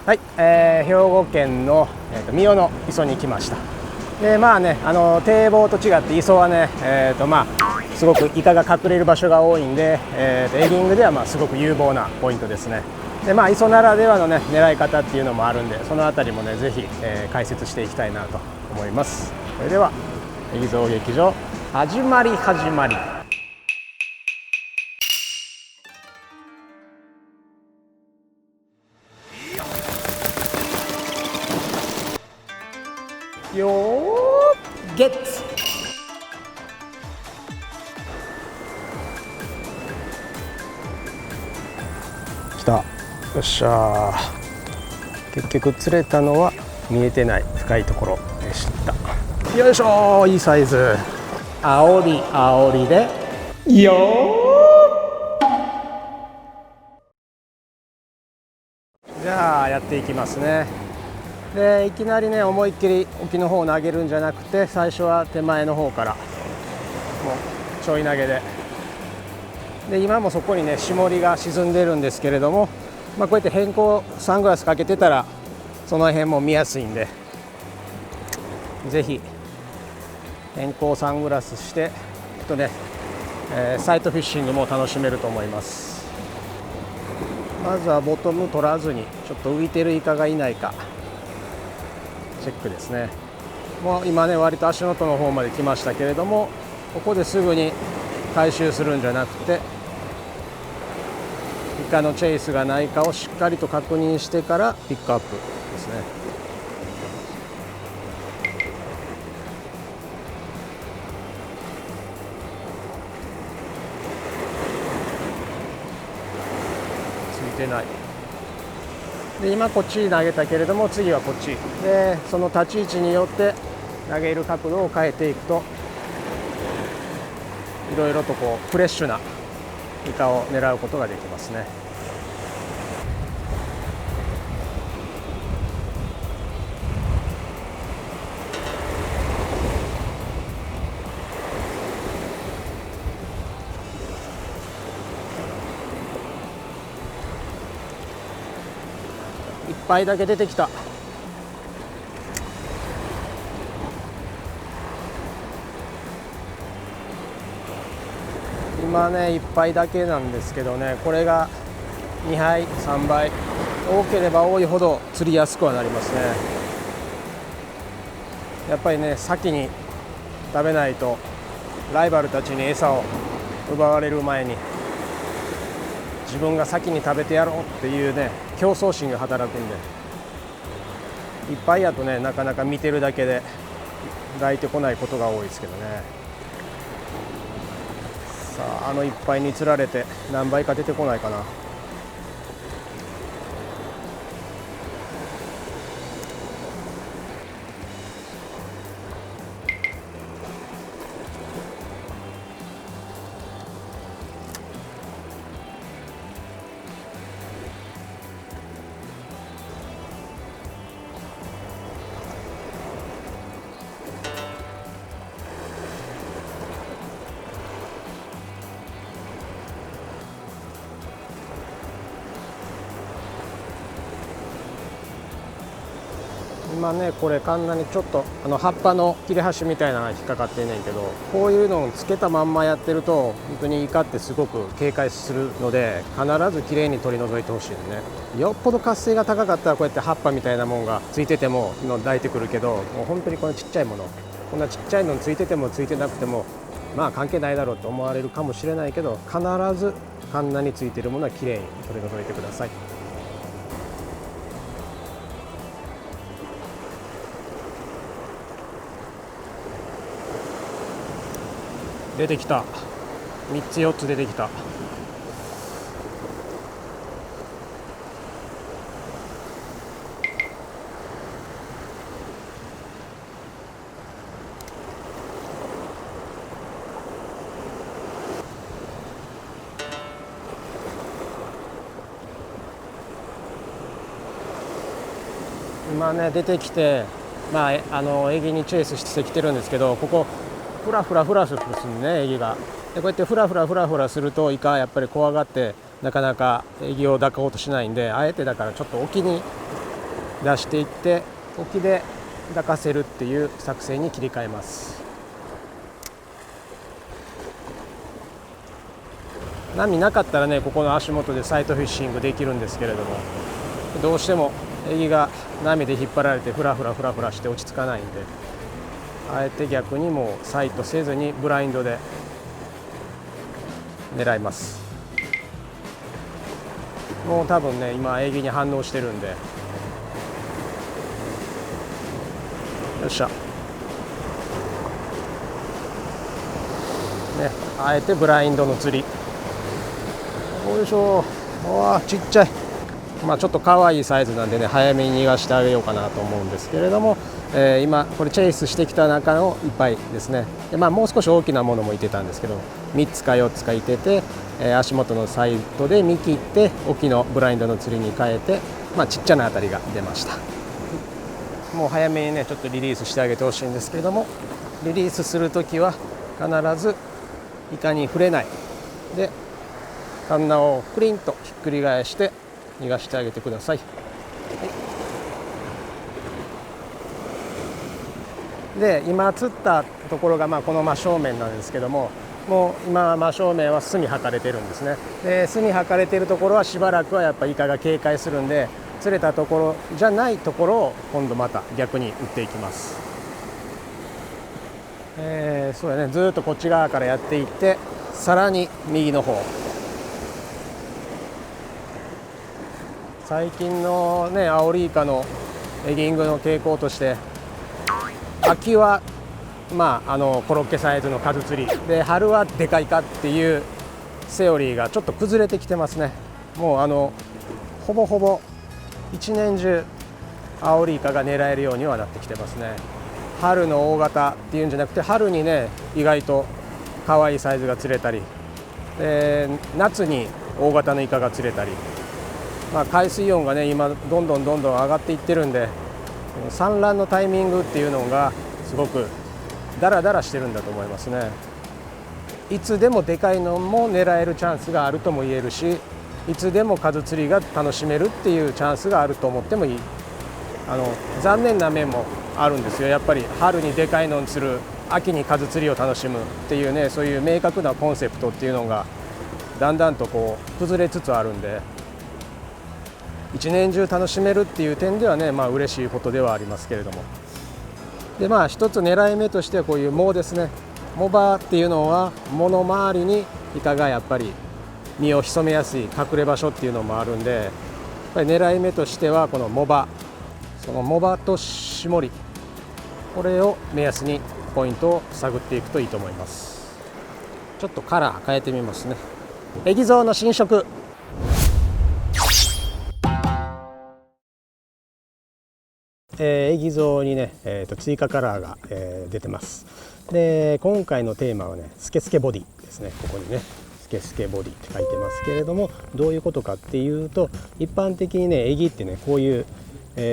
はい、兵庫県の、三代の磯に来ました。でまあね、堤防と違って磯はね、すごくイカが隠れる場所が多いんで、エギングではすごく有望なポイントですね。で磯ならではのね狙い方っていうのもあるんで、そのあたりもねぜひ、解説していきたいなと思います。それではエギゾウ劇場始まり。よーゲッツ。来た。よっしゃー。結局釣れたのは見えてない深いところでした。よいしょー、いいサイズ。煽りでよー。じゃあやっていきますね。でいきなりね思いっきり沖の方を投げるんじゃなくて、最初は手前の方からもうちょい投げで、今もそこにね霜りが沈んでるんですけれども、こうやって偏光サングラスかけてたらその辺も見やすいんで、ぜひ偏光サングラスしてサイトフィッシングも楽しめると思います。まずはボトム取らずにちょっと浮いてるイカがいないかチェックですね。もう今ね割と足元の方まで来ましたけれども、ここですぐに回収するんじゃなくて、イカのチェイスがないかをしっかりと確認してからピックアップですね。ついてない。で今こっちに投げたけれども、次はこっちで、その立ち位置によって投げる角度を変えていくと、いろいろとこうフレッシュなイカを狙うことができますね。1杯だけ出てきた。今ね1杯だけなんですけどね、これが2杯3杯多ければ多いほど釣りやすくはなりますね。やっぱりね先に食べないとライバルたちに餌を奪われる前に自分が先に食べてやろうっていうね競争心が働くんで、いっぱいやとねなかなか見てるだけで抱いてこないことが多いですけどね。さあいっぱいに釣られて何倍か出てこないかな。今ねこれカンナにちょっと葉っぱの切れ端みたいなのが引っかかってんねんけど、こういうのをつけたまんまやってると本当にイカってすごく警戒するので、必ずきれいに取り除いてほしいのね。よっぽど活性が高かったらこうやって葉っぱみたいなもんがついてても抱いてくるけど、もう本当にこのちっちゃいもの、こんなちっちゃいのについててもついてなくても関係ないだろうと思われるかもしれないけど、必ずカンナについているものはきれいに取り除いてください。出てきた。3つ4つ出てきた。今ね出てきて、エギにチェイスしてきてるんですけど、ここフラフラするねエギが。でこうやってフラフラするとイカやっぱり怖がってなかなかエギを抱こうとしないんで、あえてだからちょっと沖に出していって沖で抱かせるっていう作戦に切り替えます。波なかったらね、ここの足元でサイトフィッシングできるんですけれども、どうしてもエギが波で引っ張られてフラフラして落ち着かないんで、あえて逆にもうサイトせずにブラインドで狙います。もう多分ね、今エギに反応してるんで、よっしゃ、ね、あえてブラインドの釣り、よいしょ。わあ、ちっちゃい。ちょっと可愛いサイズなんでね、早めに逃がしてあげようかなと思うんですけれども、今これチェイスしてきた中のいっぱいですね。で、もう少し大きなものもいてたんですけど、3つか4つかいてて、足元のサイトで見切って沖のブラインドの釣りに変えて、ちっちゃなあたりが出ました。もう早めにね、ちょっとリリースしてあげてほしいんですけれども、リリースするときは必ずイカに触れないで、カンナをクリンとひっくり返して逃がしてあげてください。で、今釣ったところがこの真正面なんですけども、もう今真正面は隅吐かれてるんですね。で、隅吐かれてるところはしばらくはやっぱイカが警戒するんで、釣れたところじゃないところを今度また逆に打っていきます。そうやね、ずっとこっち側からやっていって、さらに右の方、最近のね、アオリイカのエギングの傾向として、秋はコロッケサイズの数釣りで、春はでかいかっていうセオリーがちょっと崩れてきてますね。もうほぼほぼ一年中アオリイカが狙えるようにはなってきてますね。春の大型っていうんじゃなくて、春にね、意外と可愛いサイズが釣れたり、夏に大型のイカが釣れたり、海水温がね、今どんどん上がっていってるんで、産卵のタイミングっていうのがすごくダラダラしてるんだと思いますね。いつでもでかいのも狙えるチャンスがあるとも言えるし、いつでも数釣りが楽しめるっていうチャンスがあると思ってもいい。残念な面もあるんですよ。やっぱり春にでかいのを釣る、秋に数釣りを楽しむっていうね、そういう明確なコンセプトっていうのがだんだんと崩れつつあるんで、一年中楽しめるっていう点ではね、嬉しいことではありますけれども、で一つ狙い目としてはこういう藻ですね。藻場っていうのは藻の周りにイカがやっぱり身を潜めやすい隠れ場所っていうのもあるんで、やっぱり狙い目としてはこの藻場、その藻場と絞り、これを目安にポイントを探っていくといいと思います。ちょっとカラー変えてみますね。エギゾウの新色、エギゾウにね、追加カラーが、出てます。で、今回のテーマはね、スケスケボディですね。ここにね、スケスケボディって書いてますけれども、どういうことかっていうと、一般的にね、エギってね、こういう、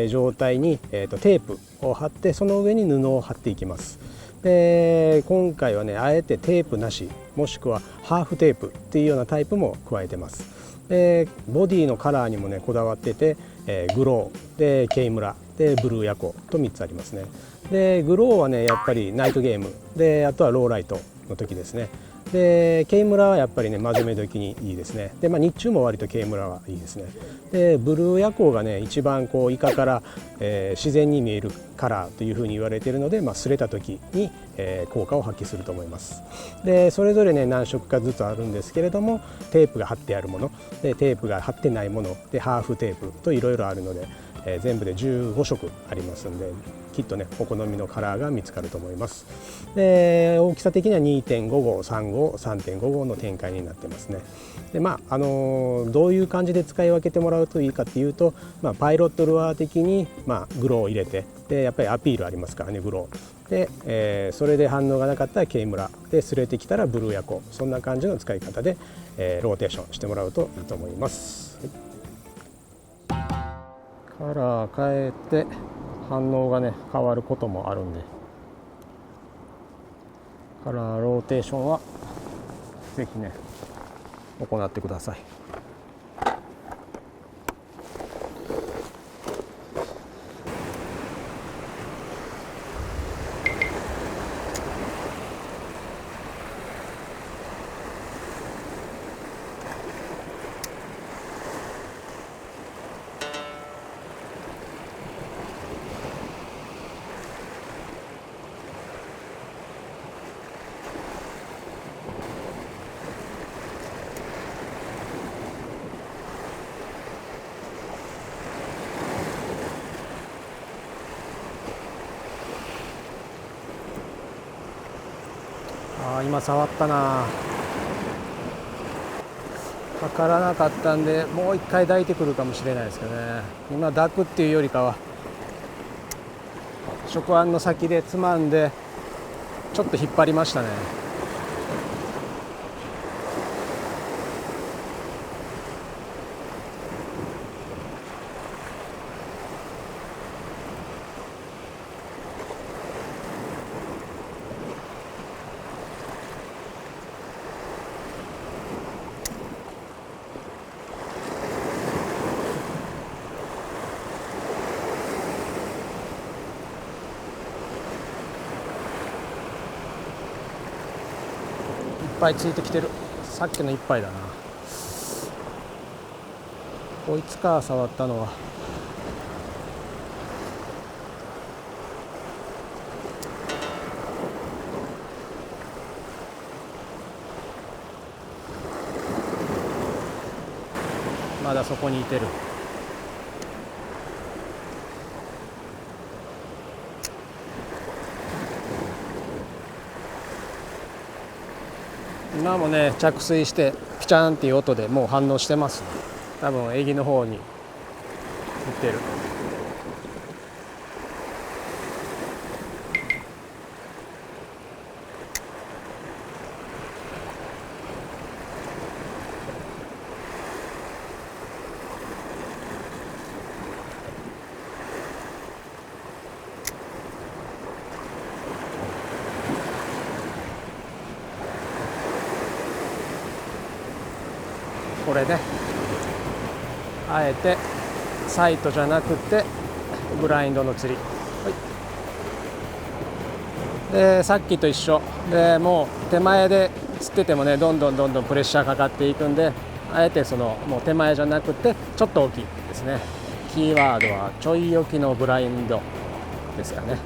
状態に、テープを貼って、その上に布を貼っていきます。で、今回はね、あえてテープなし、もしくはハーフテープっていうようなタイプも加えてます。で、ボディのカラーにもね、こだわってて、グローでケイムラでブルーヤコと3つありますね。で、グローはね、やっぱりナイトゲームで、あとはローライトの時ですね。で、ケイムラはやっぱりね、真面目時にいいですね。で、日中も割とケイムラはいいですね。で、ブルーヤコがね、一番イカから、自然に見えるカラーというふうに言われているので、擦れた時に、効果を発揮すると思います。で、それぞれね、何色かずつあるんですけれども、テープが貼ってあるもので、テープが貼ってないもので、ハーフテープといろいろあるので、全部で15色ありますので、きっとね、お好みのカラーが見つかると思います。で、大きさ的には 2.5 号、3号、3.5 号の展開になってますね。で、どういう感じで使い分けてもらうといいかっていうと、パイロットルアー的に、グローを入れて、でやっぱりアピールありますからね、グローで、それで反応がなかったらケイムラで、擦れてきたらブルーヤコ、そんな感じの使い方で、ローテーションしてもらうといいと思います。カラー変えて反応がね、変わることもあるんで、カラーローテーションはぜひね、行ってください。今触ったな。かからなかったんで、もう一回抱いてくるかもしれないですけどね。今抱くっていうよりかは触腕の先でつまんでちょっと引っ張りましたね。いっぱいついてきてる。さっきの一杯だな。こいつか、触ったのは。まだそこにいてる。今もね、着水してピチャンっていう音でもう反応してます、ね。多分エギの方に行ってる。これね、あえてサイトじゃなくてブラインドの釣り、はい、でさっきと一緒で、もう手前で釣っててもね、どんどんプレッシャーかかっていくんで、あえてそのもう手前じゃなくてちょっと大きいですね。キーワードはちょい置きのブラインドですかね。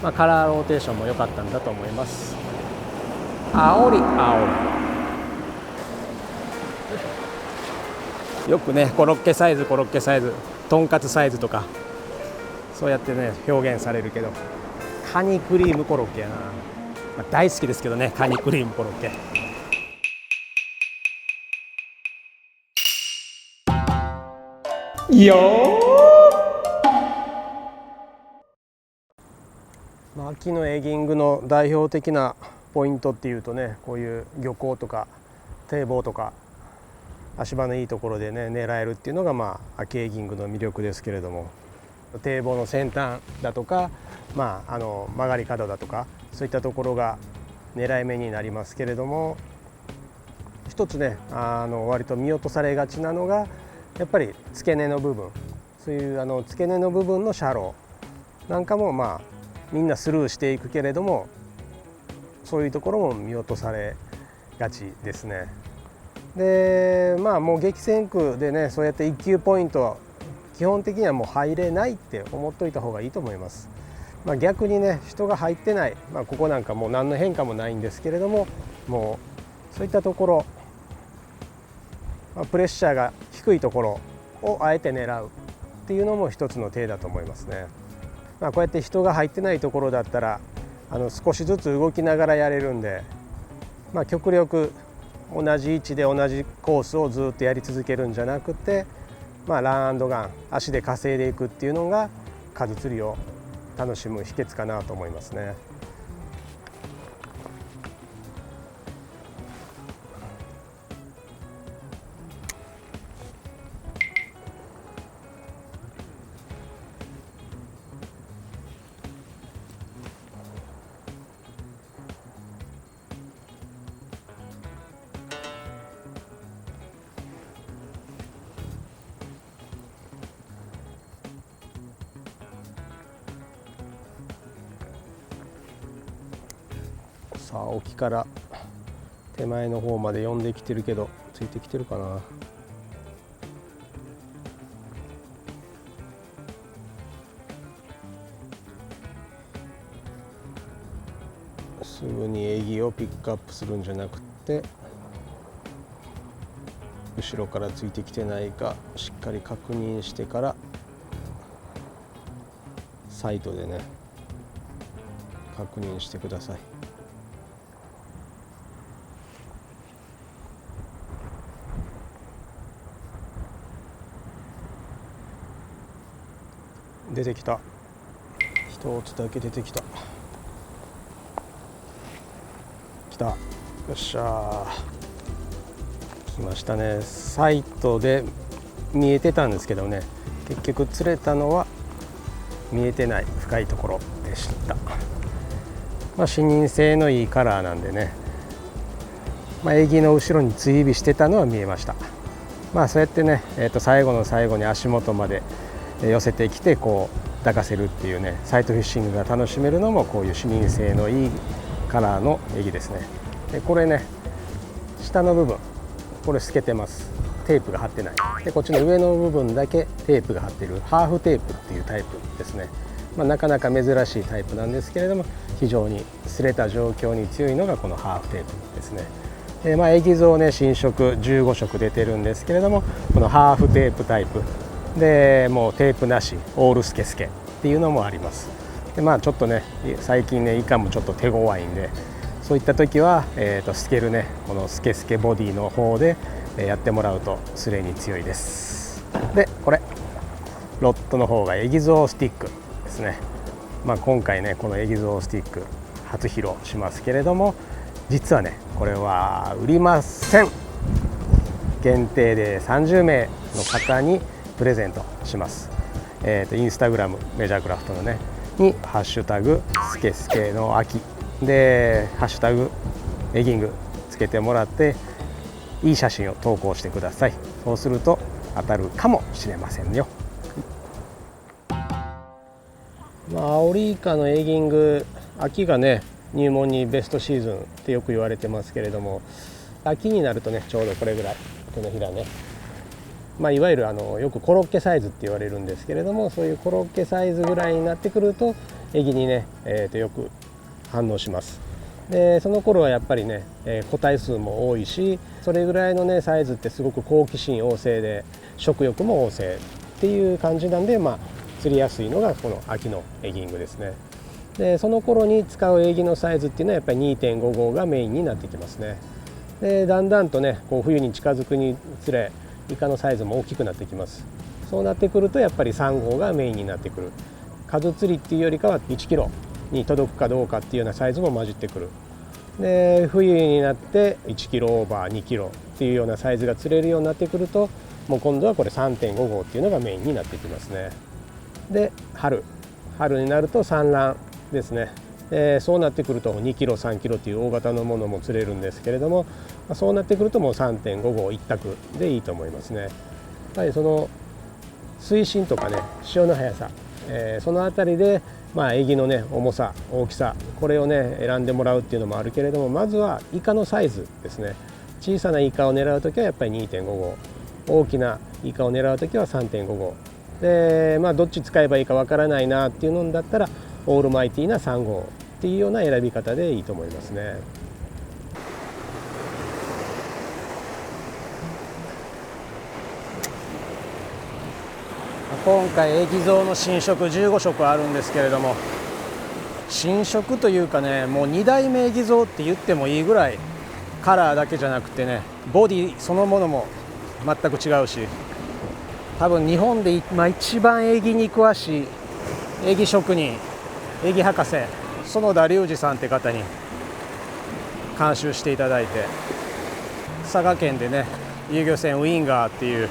カラーローテーションも良かったんだと思います。煽りよくね、コロッケサイズ、とんかつサイズとかそうやってね表現されるけど、カニクリームコロッケやな。大好きですけどね、カニクリームコロッケ。いいよー。秋のエギングの代表的なポイントっていうとね、こういう漁港とか堤防とか足場のいいところでね狙えるっていうのが秋エギングの魅力ですけれども、堤防の先端だとか、曲がり角だとか、そういったところが狙い目になりますけれども、一つね割と見落とされがちなのがやっぱり付け根の部分、そういう付け根の部分のシャローなんかもみんなスルーしていくけれども、そういうところも見落とされがちですね。でもう激戦区でね、そうやって1級ポイント基本的にはもう入れないって思っといた方がいいと思います。逆にね、人が入ってない、ここなんかもう何の変化もないんですけれども、もうそういったところ、プレッシャーが低いところをあえて狙うっていうのも一つの手だと思いますね。こうやって人が入ってないところだったら少しずつ動きながらやれるんで、極力同じ位置で同じコースをずっとやり続けるんじゃなくて、ラン&ガン、足で稼いでいくっていうのが数釣りを楽しむ秘訣かなと思いますね。さあ沖から手前の方まで呼んできてるけど、ついてきてるかな。すぐにエギをピックアップするんじゃなくて、後ろからついてきてないかしっかり確認してからサイトでね確認してください。出てきた。一つだけ出てきた。来た。よっしゃー、来ましたね。サイトで見えてたんですけどね、結局釣れたのは見えてない深いところでした。視認性のいいカラーなんでね、エギの後ろに追尾してたのは見えました。そうやってね、最後の最後に足元まで寄せてきてこう抱かせるっていうね、サイトフィッシングが楽しめるのもこういう視認性のいいカラーのエギですね。でこれね、下の部分これ透けてます。テープが貼ってないで、こっちの上の部分だけテープが貼っているハーフテープっていうタイプですね。なかなか珍しいタイプなんですけれども、非常に擦れた状況に強いのがこのハーフテープですね。でエギゾウね、新色15色出てるんですけれども、このハーフテープタイプでもうテープなしオールスケスケっていうのもあります。でちょっとね、最近ねイカもちょっと手強いんで、そういった時は、スケルね、このスケスケボディの方でやってもらうとスレに強いです。でこれロッドの方がエギゾウスティックですね。今回ねこのエギゾウスティック初披露しますけれども、実はねこれは売りません。限定で30名の方にプレゼントします。インスタグラムメジャークラフトのねにハッシュタグスケスケの秋でハッシュタグエギングつけてもらっていい写真を投稿してください。そうすると当たるかもしれませんよ。アオリイカのエギング、秋がね入門にベストシーズンってよく言われてますけれども、秋になるとねちょうどこれぐらい、このひらね、いわゆるよくコロッケサイズって言われるんですけれども、そういうコロッケサイズぐらいになってくるとエギにね、よく反応します。でその頃はやっぱりね、個体数も多いし、それぐらいのねサイズってすごく好奇心旺盛で食欲も旺盛っていう感じなんで、釣りやすいのがこの秋のエギングですね。でその頃に使うエギのサイズっていうのはやっぱり 2.5 号がメインになってきますね。でだんだんとねこう冬に近づくにつれイカのサイズも大きくなってきます。そうなってくるとやっぱり3号がメインになってくる。数釣りっていうよりかは1キロに届くかどうかっていうようなサイズも混じってくる。で冬になって1キロオーバー2キロっていうようなサイズが釣れるようになってくると、もう今度はこれ 3.5 号っていうのがメインになってきますね。で春になると産卵ですね。そうなってくると2キロ3キロっていう大型のものも釣れるんですけれども、そうなってくるともう 3.5 号一択でいいと思いますね。やっぱりその水深とかね潮の速さ、そのあたりでエギのね重さ大きさ、これをね選んでもらうっていうのもあるけれども、まずはイカのサイズですね。小さなイカを狙うときはやっぱり 2.5 号、大きなイカを狙うときは 3.5 号で、どっち使えばいいかわからないなっていうのだったらオールマイティーな3号っていうような選び方でいいと思いますね。今回エギゾウの新色15色あるんですけれども、新色というかね、もう2代目エギゾウって言ってもいいぐらい、カラーだけじゃなくてね、ボディそのものも全く違うし、多分日本で今一番エギに詳しいエギ職人、エギ博士園田隆二さんって方に監修していただいて、佐賀県でね遊漁船ウィンガーっていう、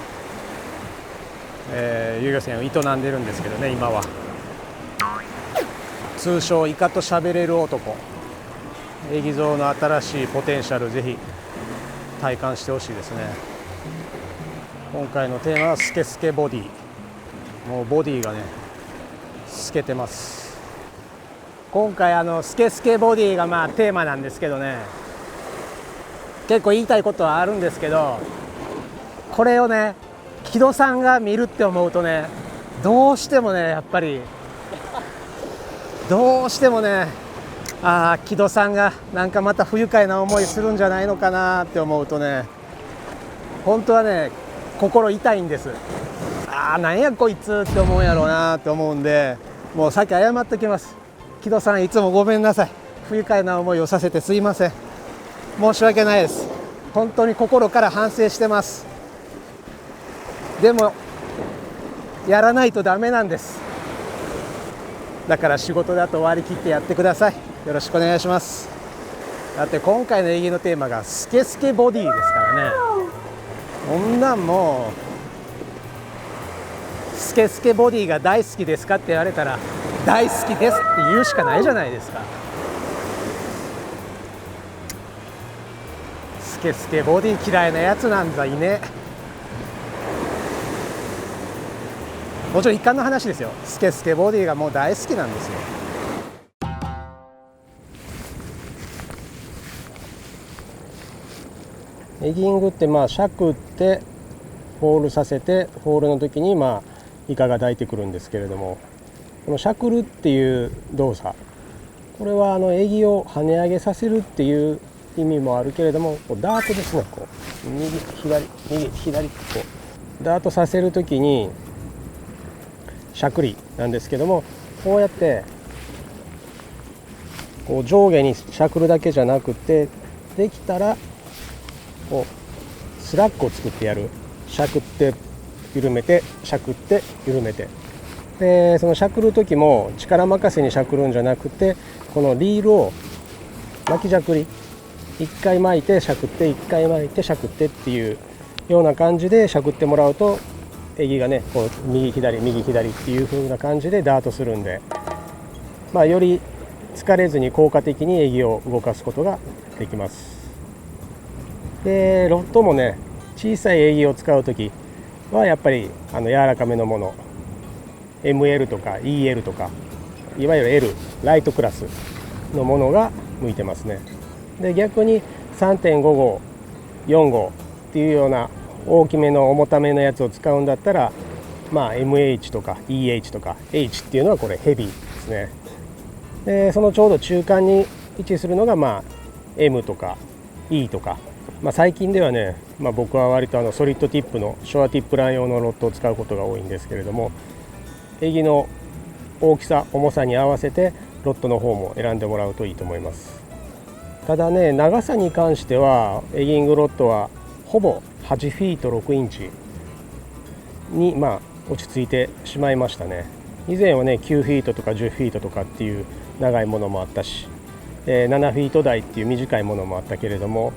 遊漁船を営んでるんですけどね、今は通称イカと喋れる男。エギゾウの新しいポテンシャルぜひ体感してほしいですね。今回のテーマはスケスケボディ。もうボディがね透けてます。今回スケスケボディがテーマなんですけどね、結構言いたいことはあるんですけど、これをね木戸さんが見るって思うとね、どうしてもねやっぱりどうしてもね、木戸さんがなんかまた不愉快な思いするんじゃないのかなって思うとね、本当はね心痛いんです。なんやこいつって思うんやろうなって思うんで、もうさっき謝っときます。木戸さんいつもごめんなさい。不愉快な思いをさせてすいません。申し訳ないです。本当に心から反省してます。でもやらないとダメなんです。だから仕事だと割り切ってやってください。よろしくお願いします。だって今回の営業のテーマがスケスケボディですからね。こんなんもうスケスケボディが大好きですかって言われたら大好きですって言うしかないじゃないですか。スケスケボディ嫌いなやつなんざいね。もちろん一貫の話ですよ。スケスケボディがもう大好きなんですよ。エギングってしゃくってホールさせて、ホールの時にイカが抱いてくるんですけれども、このしゃくるっていう動作、これはエギを跳ね上げさせるっていう意味もあるけれども、ダートですね。こう右左右左ってこうダートさせる時にしゃくりなんですけども、こうやってこう上下にしゃくるだけじゃなくて、できたらこうスラッグを作ってやる。しゃくって緩めて、しゃくって緩めて、でそのしゃくる時も力任せにしゃくるんじゃなくて、このリールを巻きじゃくり、1回巻いてしゃくって1回巻いてしゃくってっていうような感じでしゃくってもらうと、エギがねこう右左右左っていう風な感じでダートするんで、より疲れずに効果的にエギを動かすことができます。でロッドもね、小さいエギを使うときはやっぱり柔らかめのもの、 ML とか EL とか、いわゆる L ライトクラスのものが向いてますね。で逆に 3.5 号4号っていうような大きめの重ためのやつを使うんだったら、MH とか EH とか H っていうのはこれヘビーですね。でそのちょうど中間に位置するのがM とか E とか、最近ではね、僕は割とソリッドティップのショアティップラン用のロッドを使うことが多いんですけれども、エギの大きさ重さに合わせてロッドの方も選んでもらうといいと思います。ただね、長さに関してはエギングロッドはほぼ8フィート6インチに落ち着いてしまいましたね。以前はね9フィートとか10フィートとかっていう長いものもあったし、7フィート台っていう短いものもあったけれども、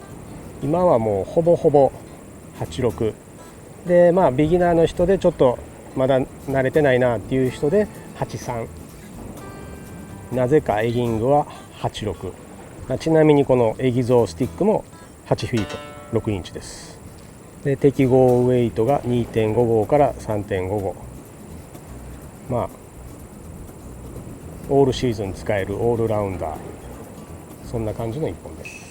今はもうほぼほぼ86で、ビギナーの人でちょっとまだ慣れてないなっていう人で83、なぜかエギングは86、ちなみにこのエギゾースティックも8フィート6インチです。で適合ウェイトが 2.5 号から 3.5 号、オールシーズン使えるオールラウンダー、そんな感じの1本です。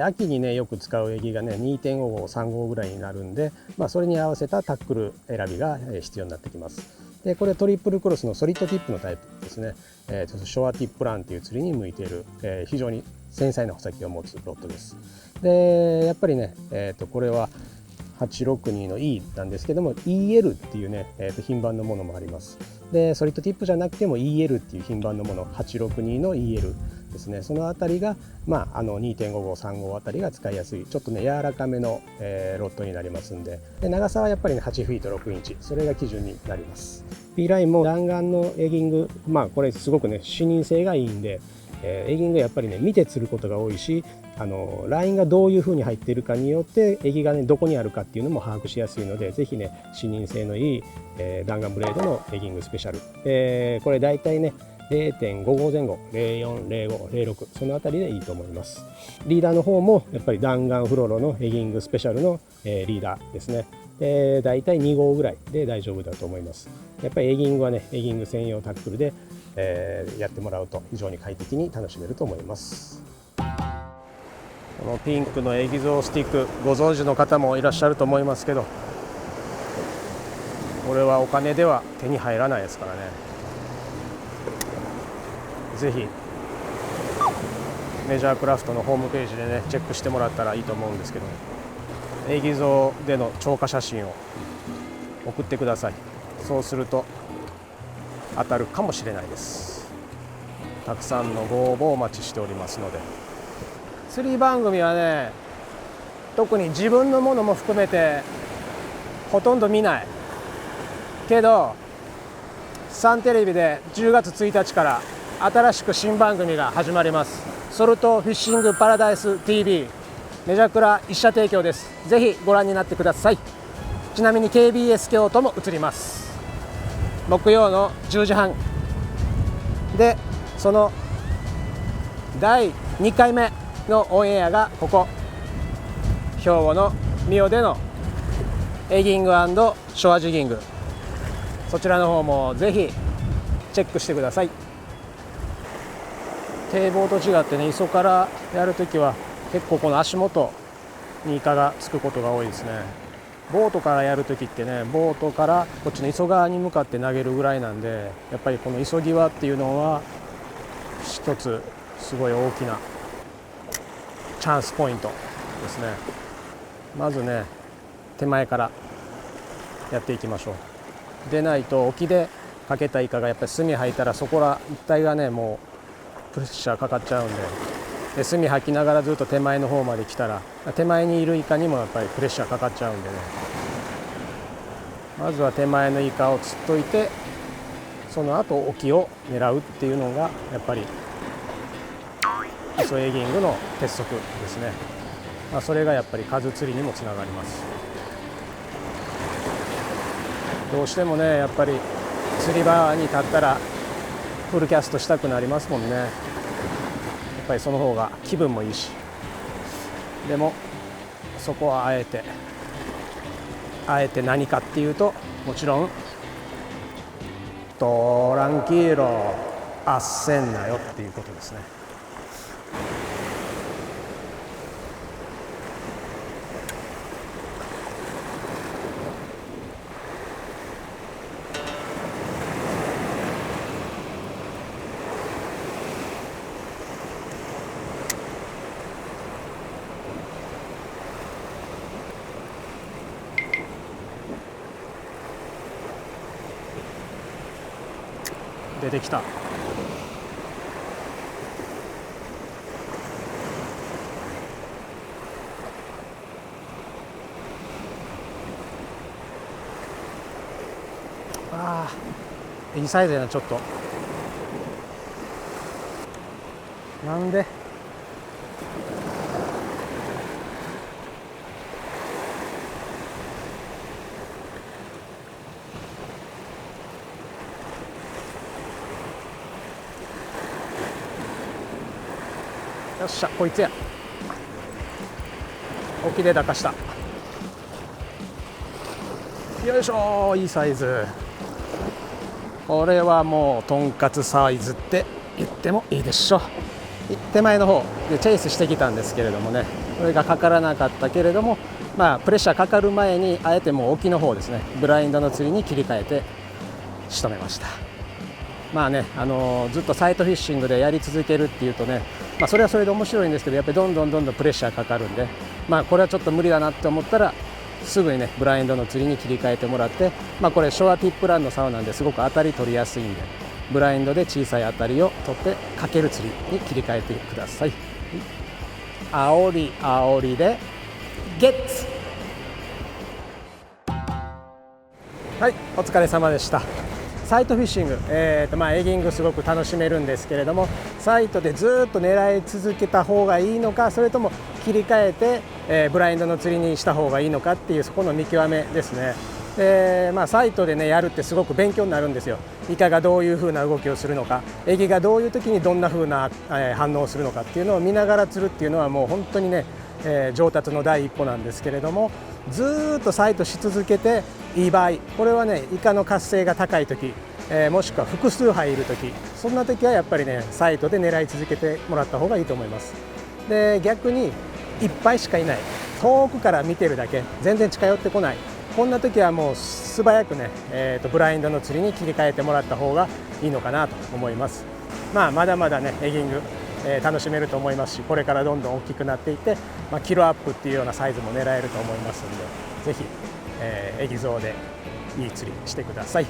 秋にねよく使うエギがね 2.5 号3号ぐらいになるんで、それに合わせたタックル選びが必要になってきます。でこれトリプルクロスのソリッドティップのタイプですね。ショアティップランっていう釣りに向いている、非常に繊細な穂先を持つロッドです。でやっぱりね、これは862の E なんですけども EL っていうね、品番のものもあります。でソリッドティップじゃなくても EL っていう品番のもの、862の ELですね。そのあたりが、2.5 号3号あたりが使いやすい、ちょっとね柔らかめの、ロッドになりますんで、長さはやっぱりね8フィート6インチ、それが基準になります。P ラインも弾丸のエギング、これすごくね視認性がいいんで、エギングやっぱりね見て釣ることが多いし、ラインがどういう風に入っているかによってエギがねどこにあるかっていうのも把握しやすいので、ぜひね視認性のいい、弾丸ブレードのエギングスペシャル、これだいたいね0.5 号前後、04、05、06、そのあたりでいいと思います。リーダーの方もやっぱり弾丸フロロのエギングスペシャルの、リーダーですね。だいたい2号ぐらいで大丈夫だと思います。やっぱりエギングはねエギング専用タックルで、やってもらうと非常に快適に楽しめると思います。このピンクのエギゾースティック、ご存知の方もいらっしゃると思いますけど、これはお金では手に入らないですからね。ぜひメジャークラフトのホームページでねチェックしてもらったらいいと思うんですけど、エギゾーでの超過写真を送ってください。そうすると当たるかもしれないです。たくさんのご応募お待ちしておりますので。釣り番組はね特に自分のものも含めてほとんど見ないけど、サンテレビで10月1日から新しく新番組が始まります。ソルトフィッシングパラダイス TV、 メジャクラ一社提供です。ぜひご覧になってください。ちなみに KBS 京都も映ります。木曜の10時半で、その第2回目のオンエアがここ兵庫の三尾でのエギング&ショアジギング、そちらの方もぜひチェックしてください。堤防と違ってね、磯からやるときは結構この足元にイカがつくことが多いですね。ボートからやるときってね、ボートからこっちの磯側に向かって投げるぐらいなんで、やっぱりこの磯際っていうのは一つすごい大きなチャンスポイントですね。まずね、手前からやっていきましょう。でないと沖でかけたイカがやっぱり墨吐いたら、そこら一帯がねもうプレッシャーかかっちゃうんで、墨吐きながらずっと手前の方まで来たら、手前にいるイカにもやっぱりプレッシャーかかっちゃうんでね、まずは手前のイカを釣っといて、その後沖を狙うっていうのがやっぱり磯エギングの鉄則ですね。それがやっぱり数釣りにもつながります。どうしてもね、やっぱり釣り場に立ったらフルキャストしたくなりますもんね。やっぱりその方が気分もいいし、でもそこはあえて何かっていうと、もちろんトランキーロあっせんなよっていうことですね。出てきた。いいサイズやな。ちょっとなんでよっしゃ、こいつや。沖で抱かした。よいしょ、いいサイズ。これはもうとんかつサイズって言ってもいいでしょう。手前の方でチェイスしてきたんですけれどもね、これがかからなかったけれども、プレッシャーかかる前にあえてもう沖の方ですね、ブラインドの釣りに切り替えて仕留めました。ずっとサイトフィッシングでやり続けるっていうとね、それはそれで面白いんですけど、やっぱりどんどんプレッシャーかかるんで、これはちょっと無理だなって思ったらすぐにねブラインドの釣りに切り替えてもらって、これショアティップランの竿なんですごく当たり取りやすいんで、ブラインドで小さい当たりを取ってかける釣りに切り替えてください。煽り煽りでゲッツ。はい、お疲れ様でした。サイトフィッシング、エギングすごく楽しめるんですけれども、サイトでずっと狙い続けた方がいいのか、それとも切り替えて、ブラインドの釣りにした方がいいのかっていう、そこの見極めですね。サイトでねやるってすごく勉強になるんですよ。イカがどういう風な動きをするのか、エギがどういう時にどんな風な、反応をするのかっていうのを見ながら釣るっていうのはもう本当にね、上達の第一歩なんですけれども、ずっとサイトし続けていい場合、これはねイカの活性が高い時、もしくは複数入る時、そんな時はやっぱりねサイトで狙い続けてもらった方がいいと思います。で逆にいっぱいしかいない、遠くから見てるだけ、全然近寄ってこない、こんな時はもう素早くね、ブラインドの釣りに切り替えてもらった方がいいのかなと思います。まだまだねエギング、楽しめると思いますし、これからどんどん大きくなっていって、キロアップっていうようなサイズも狙えると思いますので、ぜひ、エギゾウでいい釣りしてください。